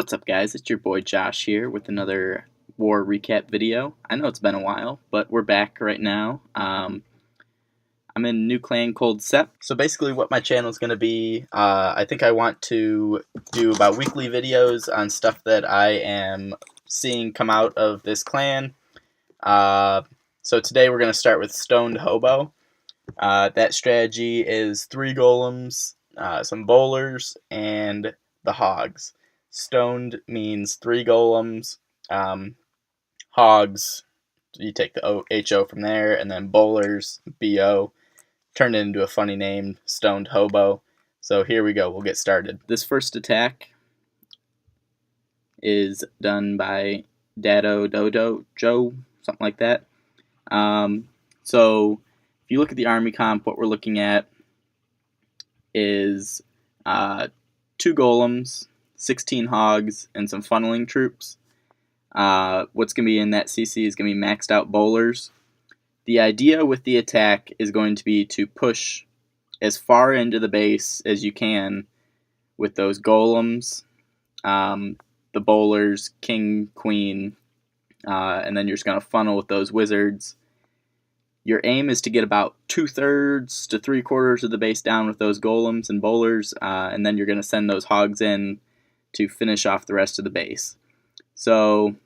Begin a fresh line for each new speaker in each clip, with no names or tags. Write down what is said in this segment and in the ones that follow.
What's up, guys? It's your boy Josh here with another war recap video. I know it's been a while, but we're back right now. I'm in new clan called Sep. So basically what my channel is going to be, I think I want to do about weekly videos on stuff that I am seeing come out of this clan. So today we're going to start with Stoned Hobo. That strategy is 3 golems, some bowlers, and the hogs. Stoned means 3 golems. Hogs, you take the HO from there, and then bowlers, BO. Turned it into a funny name, Stoned Hobo. So here we go, we'll get started. This first attack is done by Dado Dodo Joe, something like that. So if you look at the army comp, what we're looking at is 2 golems, 16 hogs, and some funneling troops. What's going to be in that CC is going to be maxed out bowlers. The idea with the attack is going to be to push as far into the base as you can with those golems, the bowlers, king, queen, and then you're just going to funnel with those wizards. Your aim is to get about 2/3 to 3/4 of the base down with those golems and bowlers, and then you're going to send those hogs in to finish off the rest of the base. So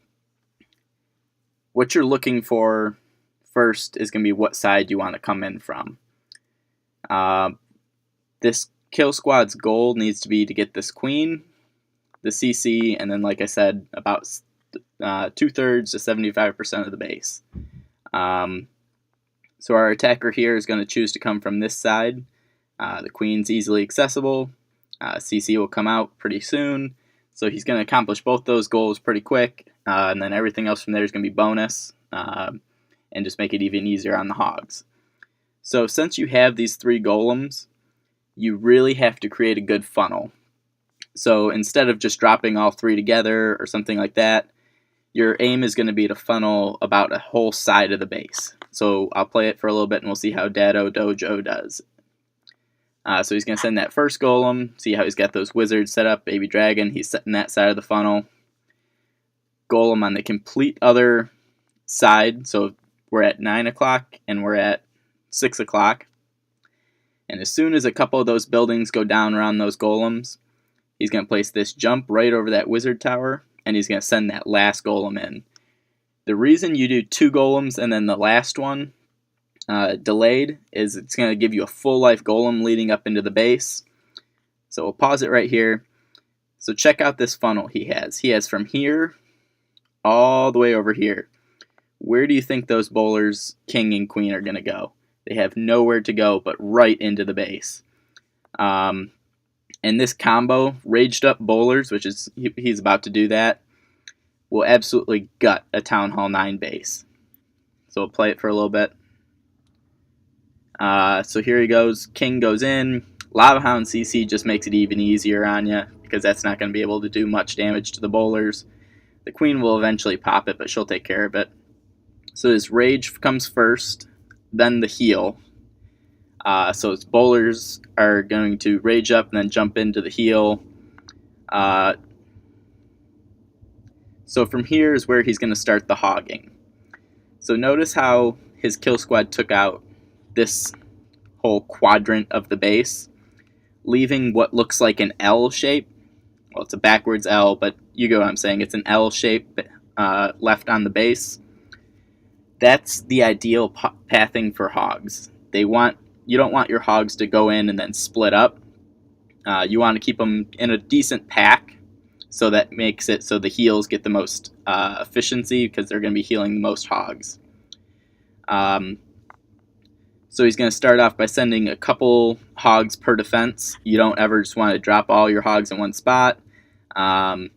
what you're looking for first is going to be what side you want to come in from. This kill squad's goal needs to be to get this queen, the CC, and then, like I said, about 2/3 to 75% of the base. So our attacker here is going to choose to come from this side. The queen's easily accessible. CC will come out pretty soon. So he's going to accomplish both those goals pretty quick. And then everything else from there is going to be bonus. And just make it even easier on the hogs. So since you have these 3 golems, you really have to create a good funnel. So instead of just dropping all 3 together or something like that, your aim is going to be to funnel about a whole side of the base. So I'll play it for a little bit and we'll see how Dado Dojo does. So he's going to send that first golem, see how he's got those wizards set up, baby dragon, he's setting that side of the funnel. Golem on the complete other side, so we're at 9 o'clock and we're at 6 o'clock. And as soon as a couple of those buildings go down around those golems, he's going to place this jump right over that wizard tower, and he's going to send that last golem in. The reason you do 2 golems and then the last one delayed is it's going to give you a full life golem leading up into the base. So we'll pause it right here. So check out this funnel he has. He has from here all the way over here. Where do you think those bowlers, king and queen, are going to go? They have nowhere to go but right into the base. And this combo, raged up bowlers, which is he's about to do that, will absolutely gut a Town Hall 9 base. So we'll play it for a little bit. So here he goes. King goes in. Lava Hound CC just makes it even easier on you because that's not going to be able to do much damage to the bowlers. The queen will eventually pop it, but she'll take care of it. So his rage comes first, then the heal. So his bowlers are going to rage up and then jump into the heal. So from here is where he's going to start the hogging. So notice how his kill squad took out this whole quadrant of the base, leaving what looks like an L shape. Well, it's a backwards L, but you get what I'm saying. It's an L shape left on the base. That's the ideal pathing for hogs. You don't want your hogs to go in and then split up. You want to keep them in a decent pack, so that makes it so the heals get the most efficiency because they're going to be healing the most hogs. So he's going to start off by sending a couple hogs per defense. You don't ever just want to drop all your hogs in one spot. So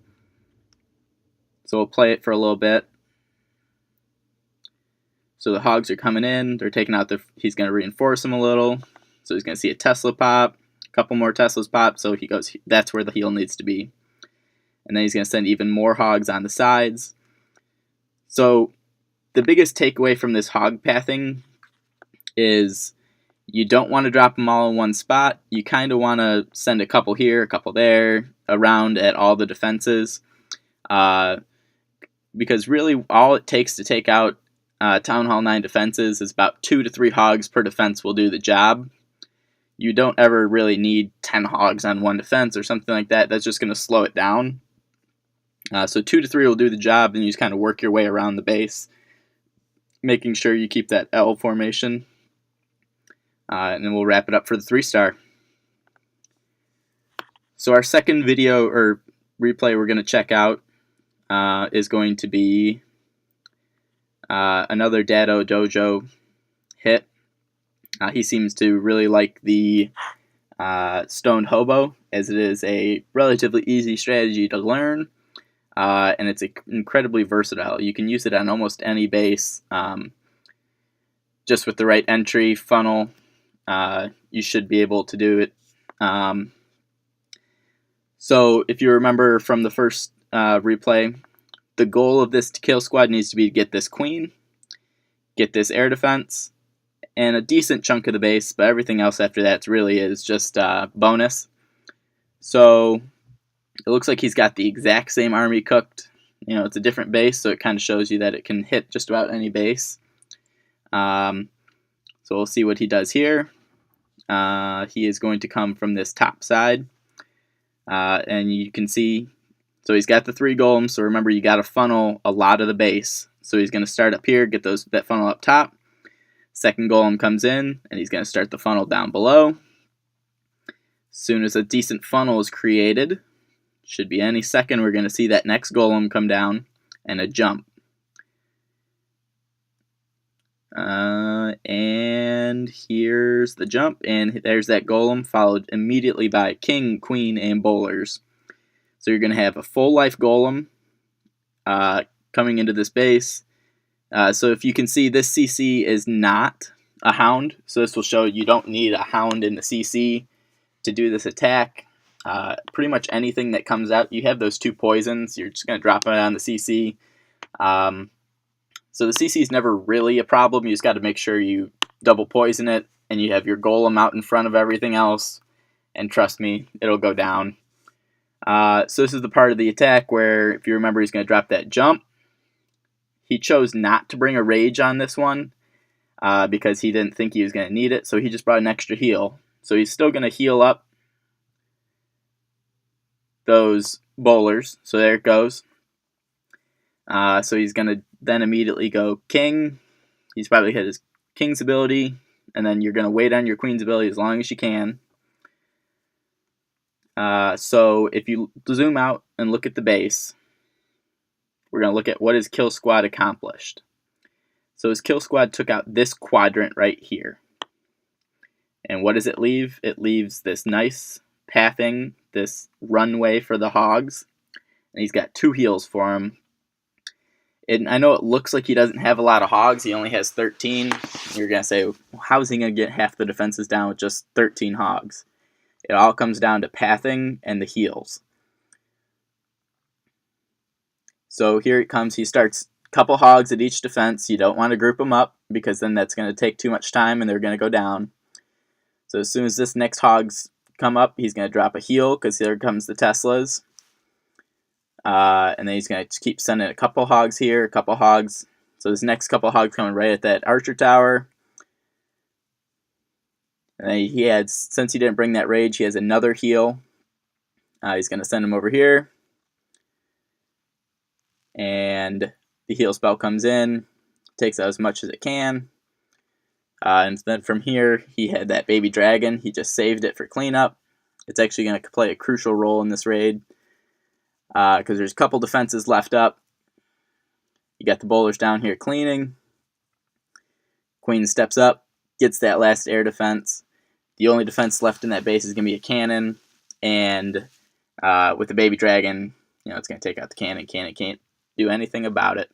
we'll play it for a little bit. So the hogs are coming in. They're taking out he's going to reinforce them a little. So he's going to see a Tesla pop, a couple more Teslas pop. So he goes, that's where the heal needs to be. And then he's going to send even more hogs on the sides. So the biggest takeaway from this hog pathing is you don't want to drop them all in one spot. You kind of want to send a couple here, a couple there, around at all the defenses. because really all it takes to take out Town Hall 9 defenses is about 2 to 3 hogs per defense will do the job. You don't ever really need 10 hogs on one defense or something like that. That's just going to slow it down. So 2 to 3 will do the job, and you just kind of work your way around the base, making sure you keep that L formation. And then we'll wrap it up for the 3-star. So our second video or replay we're going to check out is going to be another Dado Dojo hit. He seems to really like the Stoned Hobo, as it is a relatively easy strategy to learn, and it's incredibly versatile. You can use it on almost any base. Just with the right entry funnel, you should be able to do it. So if you remember from the first replay, the goal of this kill squad needs to be to get this queen, get this air defense, and a decent chunk of the base, but everything else after that really is just bonus. So it looks like he's got the exact same army cooked. You know, it's a different base, so it kind of shows you that it can hit just about any base. So we'll see what he does here. He is going to come from this top side, and you can see, so he's got the 3 golems, so remember you got to funnel a lot of the base. So he's going to start up here, get that funnel up top. Second golem comes in, and he's going to start the funnel down below. As soon as a decent funnel is created, should be any second, we're going to see that next golem come down and a jump. And here's the jump, and there's that golem, followed immediately by king, queen, and bowlers. So you're going to have a full life golem coming into this base. So if you can see, this CC is not a hound, so this will show you don't need a hound in the CC to do this attack. Pretty much anything that comes out, you have those 2 poisons, you're just going to drop it on the CC. So the CC is never really a problem. You just got to make sure you double poison it, and you have your golem out in front of everything else, and trust me, it'll go down. So this is the part of the attack where, if you remember, he's going to drop that jump. He chose not to bring a rage on this one because he didn't think he was going to need it, so he just brought an extra heal. So he's still going to heal up those bowlers. So there it goes. So he's going to then immediately go king. He's probably hit his king's ability, and then you're going to wait on your queen's ability as long as you can. So if you zoom out and look at the base, we're going to look at what his kill squad accomplished. So his kill squad took out this quadrant right here. And what does it leave? It leaves this nice pathing, this runway for the hogs. And he's got 2 heals for him. And I know it looks like he doesn't have a lot of hogs. He only has 13. You're going to say, well, how is he going to get half the defenses down with just 13 hogs? It all comes down to pathing and the heals. So here it comes. He starts a couple hogs at each defense. You don't want to group them up because then that's going to take too much time and they're going to go down. So as soon as this next hogs come up, he's going to drop a heal because here comes the Teslas. And then he's going to keep sending a couple hogs here, a couple hogs. So this next couple hogs coming right at that archer tower. And then he had, since he didn't bring that rage, he has another heal. He's going to send him over here. And the heal spell comes in, takes out as much as it can. And then from here, he had that baby dragon. He just saved it for cleanup. It's actually going to play a crucial role in this raid. Because there's a couple defenses left up. You got the bowlers down here cleaning. Queen steps up, gets that last air defense. The only defense left in that base is going to be a cannon. And with the baby dragon, you know, it's going to take out the cannon. Cannon can't do anything about it.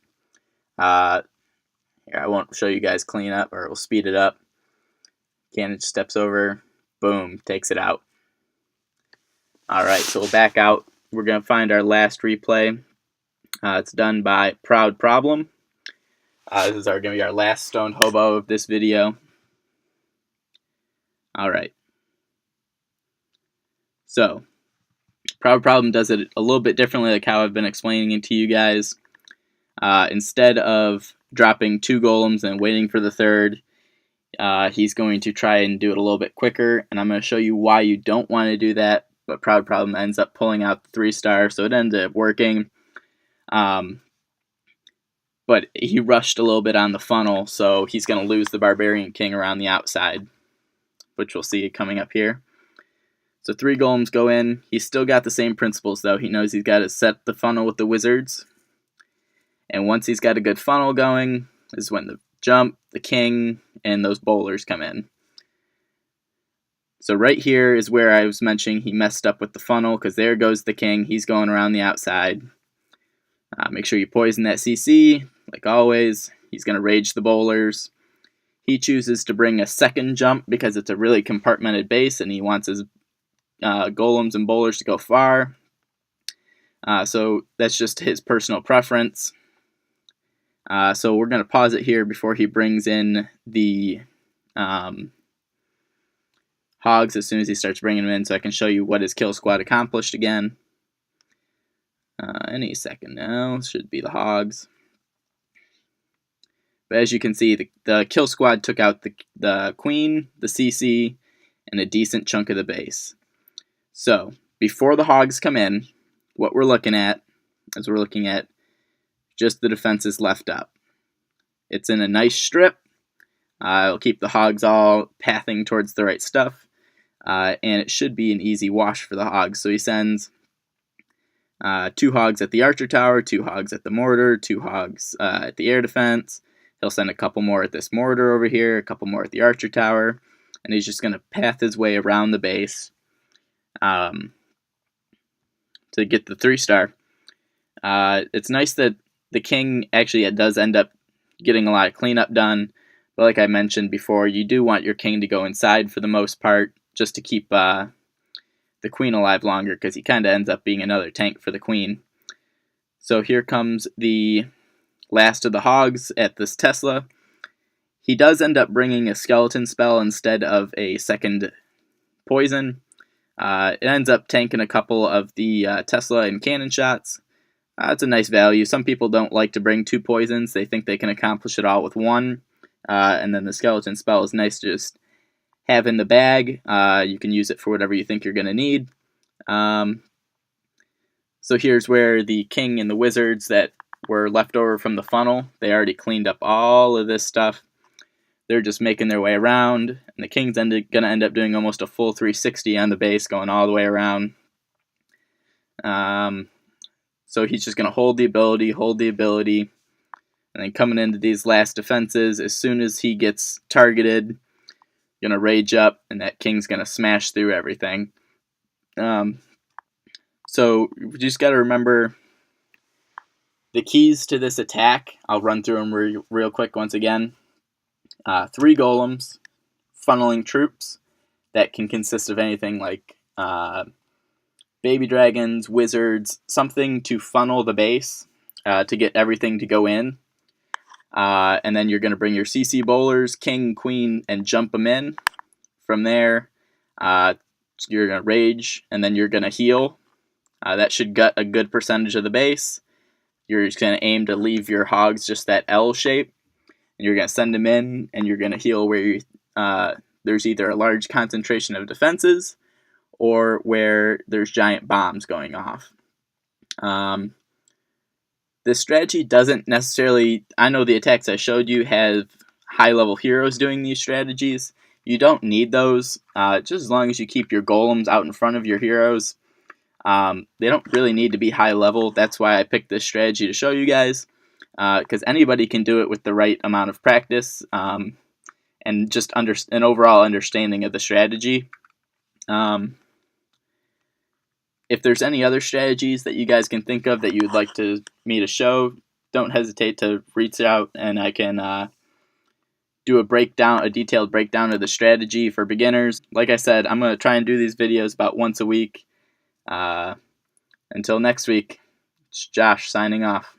Here, I won't show you guys clean up, or we'll speed it up. Cannon steps over, boom, takes it out. Alright, so we'll back out. We're going to find our last replay. It's done by Proud Problem. This is going to be our last Stoned Hobo of this video. Alright. So, Proud Problem does it a little bit differently, like how I've been explaining it to you guys. Instead of dropping 2 golems and waiting for the third, he's going to try and do it a little bit quicker, and I'm going to show you why you don't want to do that, but Proud Problem ends up pulling out the 3-star, so it ended up working. But he rushed a little bit on the funnel, so he's going to lose the Barbarian King around the outside, which we'll see coming up here. So 3 golems go in. He's still got the same principles, though. He knows he's got to set the funnel with the wizards. And once he's got a good funnel going, is when the jump, the king, and those bowlers come in. So right here is where I was mentioning he messed up with the funnel, because there goes the king. He's going around the outside. Make sure you poison that CC, like always. He's going to rage the bowlers. He chooses to bring a second jump because it's a really compartmented base, and he wants his golems and bowlers to go far. So that's just his personal preference. So we're going to pause it here before he brings in the hogs as soon as he starts bringing them in, so I can show you what his kill squad accomplished again. Any second now, should be the hogs. But as you can see, the kill squad took out the queen, the CC, and a decent chunk of the base. So before the hogs come in, what we're looking at is we're looking at just the defenses left up. It's in a nice strip. It'll keep the hogs all pathing towards the right stuff. And it should be an easy wash for the hogs. So he sends 2 hogs at the archer tower, 2 hogs at the mortar, 2 hogs at the air defense. He'll send a couple more at this mortar over here, a couple more at the archer tower, and he's just going to path his way around the base to get the 3-star. It's nice that the king actually does end up getting a lot of cleanup done, but like I mentioned before, you do want your king to go inside for the most part, just to keep the queen alive longer, because he kind of ends up being another tank for the queen. So here comes the last of the hogs at this Tesla. He does end up bringing a skeleton spell instead of a second poison. It ends up tanking a couple of the Tesla and cannon shots. It's a nice value. Some people don't like to bring 2 poisons. They think they can accomplish it all with 1. And then the skeleton spell is nice to just have in the bag. You can use it for whatever you think you're going to need. So here's where the king and the wizards that were left over from the funnel, they already cleaned up all of this stuff. They're just making their way around, and the king's going to end up doing almost a full 360 on the base, going all the way around. So he's just going to hold the ability, and then coming into these last defenses, as soon as he gets targeted, going to rage up, and that king's going to smash through everything. So you just got to remember the keys to this attack. I'll run through them real quick once again. 3 golems, funneling troops that can consist of anything like baby dragons, wizards, something to funnel the base to get everything to go in. And then you're going to bring your CC bowlers, king, queen, and jump them in. From there, you're going to rage, and then you're going to heal. That should gut a good percentage of the base. You're just going to aim to leave your hogs just that L shape. And you're going to send them in, and you're going to heal where there's either a large concentration of defenses or where there's giant bombs going off. This strategy doesn't necessarily... I know the attacks I showed you have high-level heroes doing these strategies. You don't need those, just as long as you keep your golems out in front of your heroes. They don't really need to be high-level. That's why I picked this strategy to show you guys, because anybody can do it with the right amount of practice and just an overall understanding of the strategy. If there's any other strategies that you guys can think of that you would like me to show, don't hesitate to reach out, and I can do a detailed breakdown of the strategy for beginners. Like I said, I'm going to try and do these videos about once a week. Until next week, it's Josh signing off.